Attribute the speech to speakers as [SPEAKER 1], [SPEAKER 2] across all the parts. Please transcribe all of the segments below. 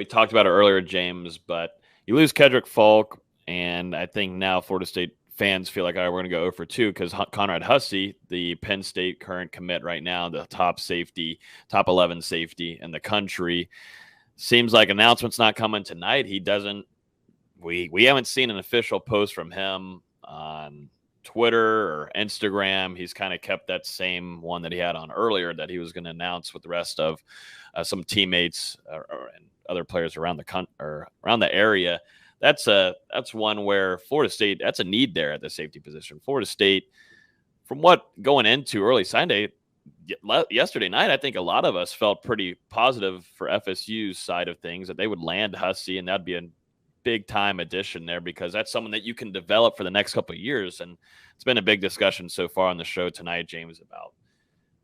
[SPEAKER 1] we talked about it earlier, James, but you lose Kedrick Falk, and I think now Florida State fans feel like, all right, we're going to go 0 for 2 because Conrad Hussey, the Penn State current commit right now, the top 11 safety in the country, seems like announcement's not coming tonight. He doesn't. We haven't seen an official post from him on Twitter or Instagram. He's kind of kept that same one that he had on earlier that he was going to announce with the rest of some teammates and other players around the area. That's one where Florida State, that's a need there at the safety position. Florida State, from what going into early sign day yesterday night, I think a lot of us felt pretty positive for FSU's side of things that they would land Hussey, and that'd be a big time addition there because that's someone that you can develop for the next couple of years. And it's been a big discussion so far on the show tonight, James, about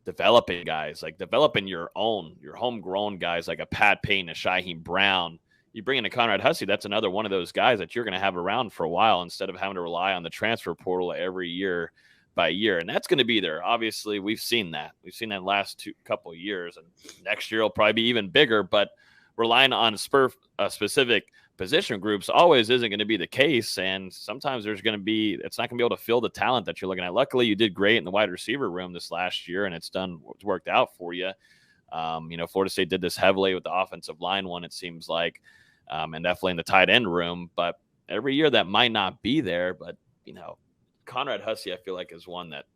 [SPEAKER 1] developing guys, like developing your homegrown guys like a Pat Payne, a Shaheem Brown. You bring in a Conrad Hussey, that's another one of those guys that you're going to have around for a while instead of having to rely on the transfer portal every year by year. And that's going to be there. Obviously, we've seen that. We've seen that last couple of years. And next year will probably be even bigger, but relying on specific position groups always isn't going to be the case. And sometimes it's not going to be able to fill the talent that you're looking at. Luckily, you did great in the wide receiver room this last year, and it's worked out for you. Florida State did this heavily with the offensive line one, it seems like, and definitely in the tight end room. But every year that might not be there. But, Conrad Hussey, I feel like, is one that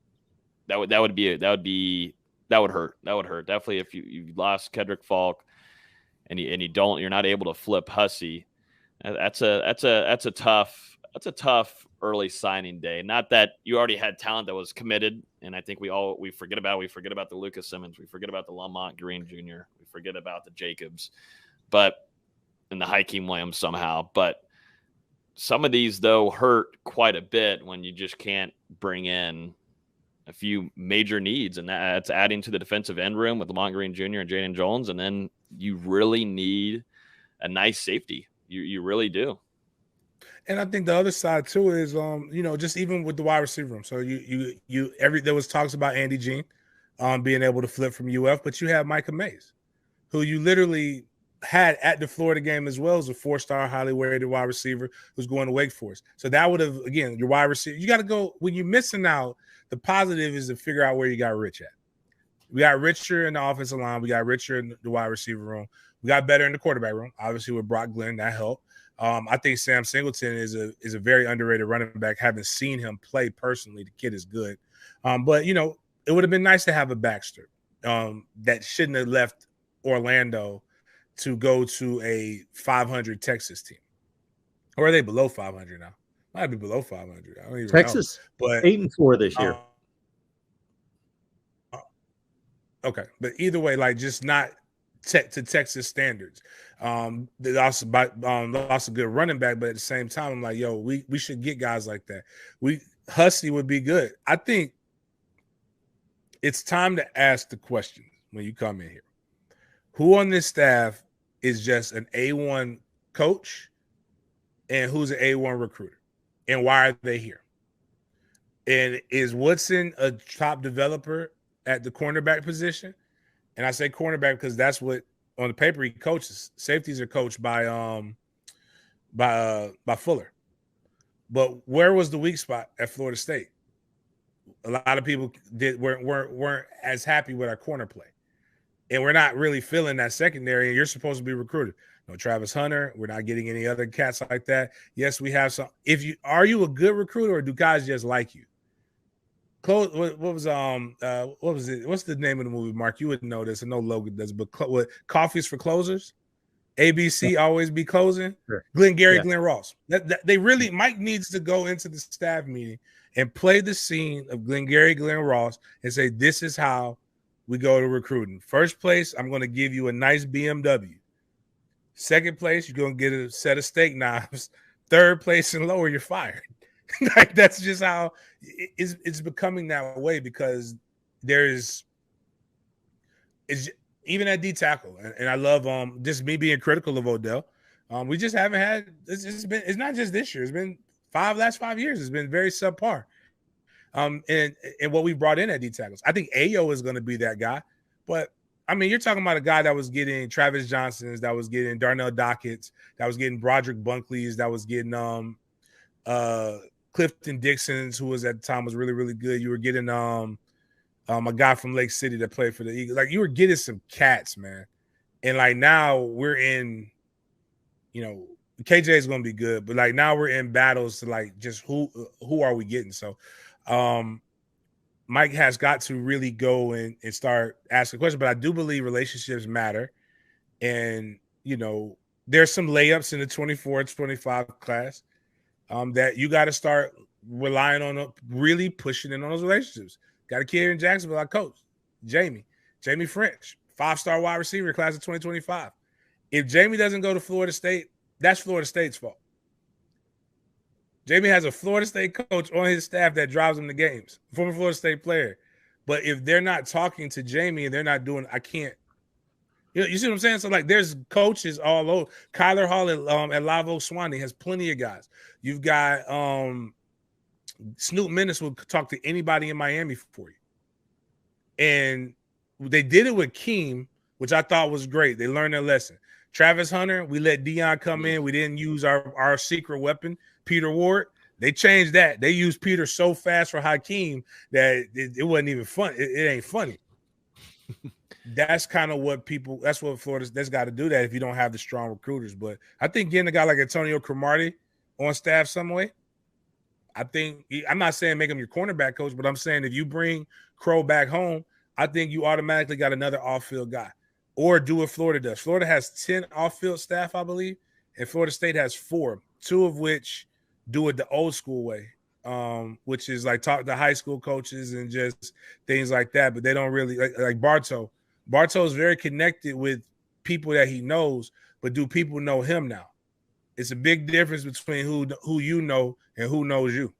[SPEAKER 1] would hurt. That would hurt. Definitely if you lost Kedrick Falk and you're not able to flip Hussey. That's a tough early signing day. Not that you already had talent that was committed, and I think we forget about the Lucas Simmons, we forget about the Lamont Green Jr., we forget about the Jacobs, and the Hakeem Williams somehow. But some of these though hurt quite a bit when you just can't bring in a few major needs, and that's adding to the defensive end room with Lamont Green Jr. and Jaden Jones, and then you really need a nice safety. You really do.
[SPEAKER 2] And I think the other side too is, just even with the wide receiver room. So there was talks about Andy Jean being able to flip from UF, but you have Micah Mays, who you literally had at the Florida game as well as a 4-star highly rated wide receiver who's going to Wake Forest. So that would have, again, your wide receiver, you got to go, when you're missing out, the positive is to figure out where you got Rich at. We got richer in the offensive line. We got richer in the wide receiver room. We got better in the quarterback room. Obviously with Brock Glenn, that helped. I think Sam Singleton is a very underrated running back. Haven't seen him play personally. The kid is good. But, it would have been nice to have a Baxter that shouldn't have left Orlando to go to a 500 Texas team. Or are they below 500 now? Might be below 500. I don't even
[SPEAKER 3] Texas,
[SPEAKER 2] know. But
[SPEAKER 3] 8-4 this year.
[SPEAKER 2] Okay. But either way, just not to Texas standards. They lost a good running back, but at the same time, I'm like, yo, we should get guys like that. Hussey would be good. I think it's time to ask the question when you come in here. Who on this staff is just an A1 coach and who's an A1 recruiter? And why are they here? And is Woodson a top developer at the cornerback position? And I say cornerback because that's what on the paper he coaches. Safeties are coached by Fuller. But where was the weak spot at Florida State? A lot of people weren't as happy with our corner play. And we're not really feeling that secondary, and you're supposed to be recruited. No Travis Hunter. We're not getting any other cats like that. Yes, we have some. Are you a good recruiter, or do guys just like you? What was it? What's the name of the movie, Mark? You wouldn't know this. I know Logan does, but Coffee's for Closers. ABC always be closing. Sure. Glenn Ross. They really Mike needs to go into the staff meeting and play the scene of Glenn Ross and say, this is how we go to recruiting. First place, I'm going to give you a nice BMW. Second place, you're going to get a set of steak knives. Third place and lower, you're fired. That's just how it's becoming that way, because it's even at D tackle. And I love just me being critical of Odell. We just haven't had it's not just this year. It's been last 5 years. It's been very subpar. And what we brought in at D tackles. I think Ayo is going to be that guy, but I mean, you're talking about a guy that was getting Travis Johnsons, that was getting Darnell Dockett's, that was getting Broderick Bunkley's, that was getting Clifton Dixon's, who was at the time was really, really good. You were getting a guy from Lake City that played for the Eagles. Like, you were getting some cats, man. And like now we're in, you know, KJ is going to be good, but like now we're in battles to like just who are we getting? So Mike has got to really go and start asking questions, but I do believe relationships matter. And, you know, there's some layups in the 24-25 class that you got to start relying on, really pushing in on those relationships. Got a kid in Jacksonville I coach, Jamie French, 5-star wide receiver class of 2025. If Jamie doesn't go to Florida State, that's Florida State's fault. Jamie has a Florida State coach on his staff that drives him to games, former Florida State player. But if they're not talking to Jamie and they're not doing, I can't. You see what I'm saying? So like, there's coaches all over. Kyler Hall at Live Oak Swanee has plenty of guys. You've got Snoop Menace will talk to anybody in Miami for you. And they did it with Keem, which I thought was great. They learned their lesson. Travis Hunter, we let Dion come in. We didn't use our secret weapon, Peter Ward. They changed that. They used Peter so fast for Hakeem that it wasn't even fun. It ain't funny. That's kind of what that's what Florida's got to do that if you don't have the strong recruiters. But I think getting a guy like Antonio Cromartie on staff some way, I think, I'm not saying make him your cornerback coach, but I'm saying if you bring Crow back home, I think you automatically got another off-field guy. Or do what Florida does. Florida has 10 off-field staff, I believe, and Florida State has 4, 2 of which do it the old school way, which is like talk to high school coaches and just things like that. But they don't really like Bartow. Bartow is very connected with people that he knows, but do people know him now? It's a big difference between who you know and who knows you.